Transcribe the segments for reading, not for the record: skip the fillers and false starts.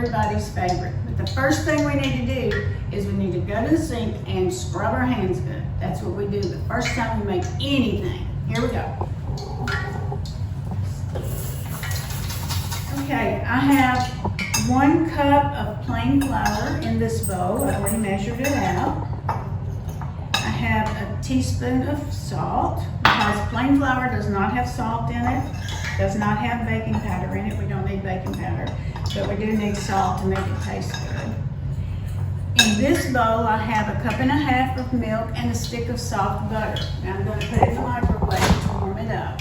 everybody's favorite. But the first thing we need to do is we need to go to the sink and scrub our hands good. That's what we do the first time we make anything. Here we go. Okay, I have 1 cup of plain flour in this bowl. I've already measured it out. I have a teaspoon of salt because plain flour does not have salt in it, does not have baking powder in it. We don't need baking powder, but we do need salt to make it taste good. In this bowl, I have 1.5 cups of milk and a stick of soft butter. Now I'm going to put it in the microwave to warm it up.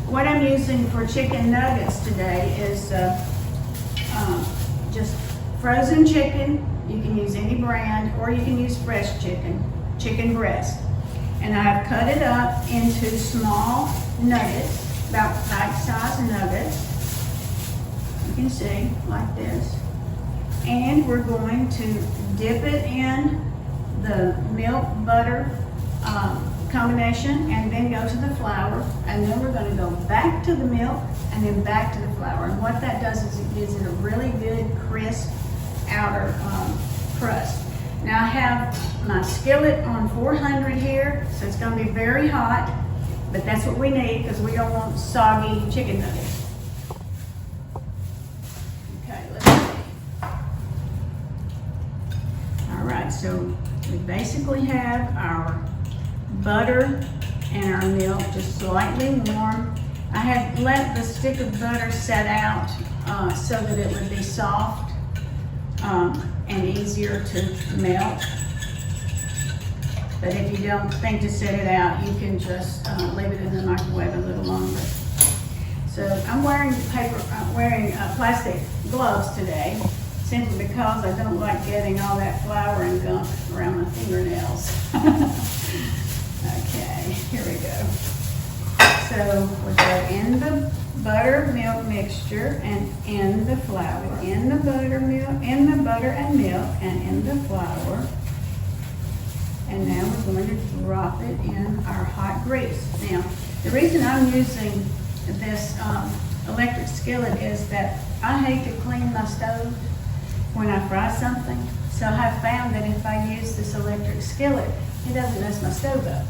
What I'm using for chicken nuggets today is just frozen chicken. You can use any brand, or you can use fresh chicken breast. And I've cut it up into small nuggets, about bite-sized nuggets. You can see, like this. And we're going to dip it in the milk butter combination, and then go to the flour, and then we're going to go back to the milk and then back to the flour. And what that does is it gives it a really good crisp outer crust. Now I have my skillet on 400 here, so it's going to be very hot, but that's what we need because we don't want soggy chicken nuggets. Okay, let's see. All right, so we basically have our butter and our milk just slightly warm. I had let the stick of butter set out so that it would be soft and easier to melt. But if you don't think to set it out, you can just leave it in the microwave a little longer. So I'm wearing plastic gloves today, simply because I don't like getting all that flour and gunk around my fingernails. Okay, here we go. So we go in the butter milk mixture and in the flour, in the butter milk, in the butter and milk, and in the flour. And now we're going to drop it in our hot grease. Now, the reason I'm using this electric skillet is that I hate to clean my stove when I fry something. So I've found that if I use this electric skillet, it doesn't mess my stove up.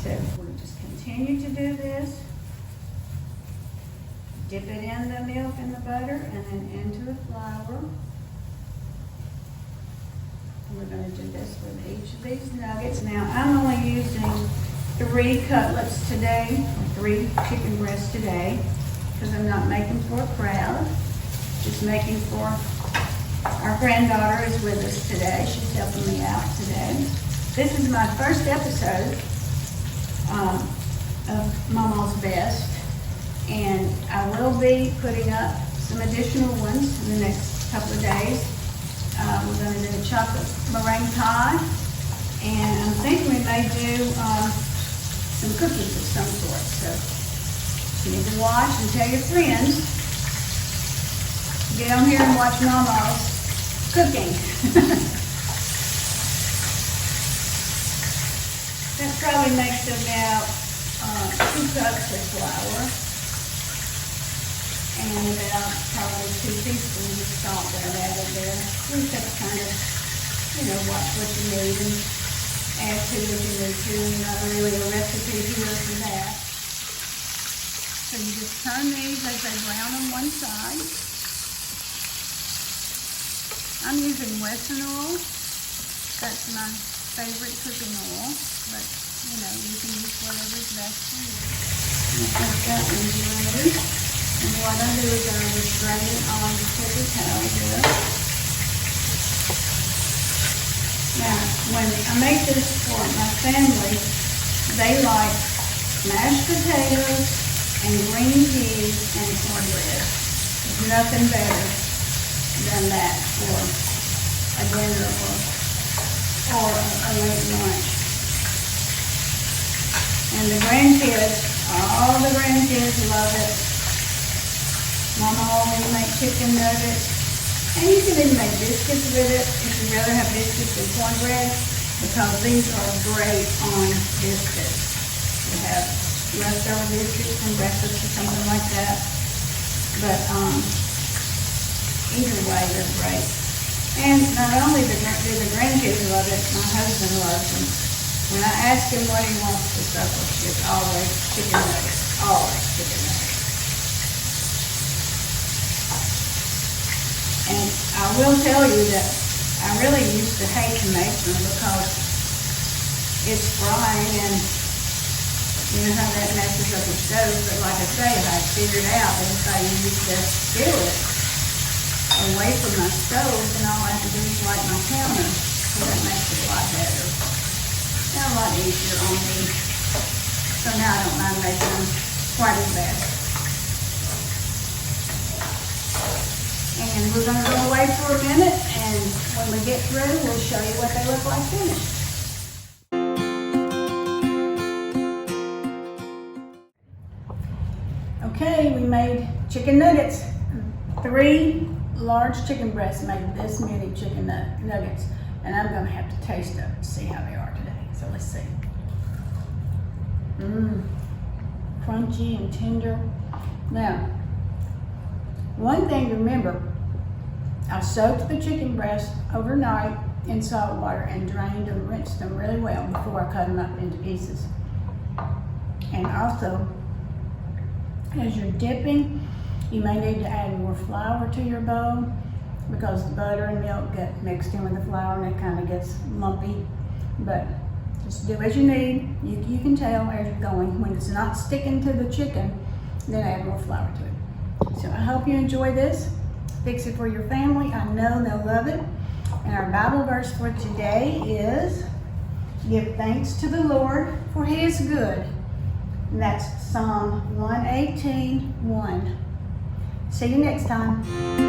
So we'll just continue to do this. Dip it in the milk and the butter and then into the flour. And we're going to do this with each of these nuggets. Now I'm only using 3 cutlets today, or 3 chicken breasts today, because I'm not making for a crowd. Just making for our granddaughter is with us today. She's helping me out today. This is my first episode of Maw Maw's Best, and I will be putting up some additional ones in the next couple of days. We're going to do a chocolate meringue pie, and I'm thinking we may do some cookies of some sort. So you need to watch and tell your friends. Get on here and watch Maw Maw's cooking. That probably makes about 2 cups of flour and about probably 2 teaspoons of salt that I've added there. You just kind of, watch what you need and add to what you need to. Not really a recipe here for that. So you just turn these as they brown on one side. I'm using Western oil. That's my favorite cooking oil, but you can use whatever's best for you. I've got these ready, and what I do is I just drain it on the paper towel here. Now, when I make this for my family, they like mashed potatoes and green peas and cornbread. There's nothing better than that for a dinner or a late lunch. And the grandkids, all the grandkids love it. Maw Maw will make chicken nuggets. And you can even make biscuits with it if you'd rather have biscuits than cornbread, because these are great on biscuits. You have leftover biscuits from breakfast or something like that. But either way, they're great. And not only do the grandkids love it, my husband loves them. When I ask him what he wants for supper, it's always chicken nuggets. Always chicken nuggets. And I will tell you that I really used to hate to make them because it's frying and you know how that messes up your stove. But like I say, I figured out that if I use the skillet away from my stove, then all I have to do is light my counter. So that makes it a lot better. And a lot easier on me. So now I don't mind making them quite as bad. And we're going to go away for a minute, and when we get through, we'll show you what they look like finished. Okay, we made chicken nuggets. 3 large chicken breasts made this many chicken nuggets. And I'm going to have to taste them to see how they are today. So let's see. Crunchy and tender. Now, one thing to remember, I soaked the chicken breasts overnight in salt water and drained and rinsed them really well before I cut them up into pieces. And also, as you're dipping, you may need to add more flour to your bowl because the butter and milk get mixed in with the flour and it kind of gets lumpy. But just do as you need. You can tell as you're going. When it's not sticking to the chicken, then add more flour to it. So I hope you enjoy this. Fix it for your family. I know they'll love it. And our Bible verse for today is, give thanks to the Lord, for he is good. And that's Psalm 118:1. See you next time.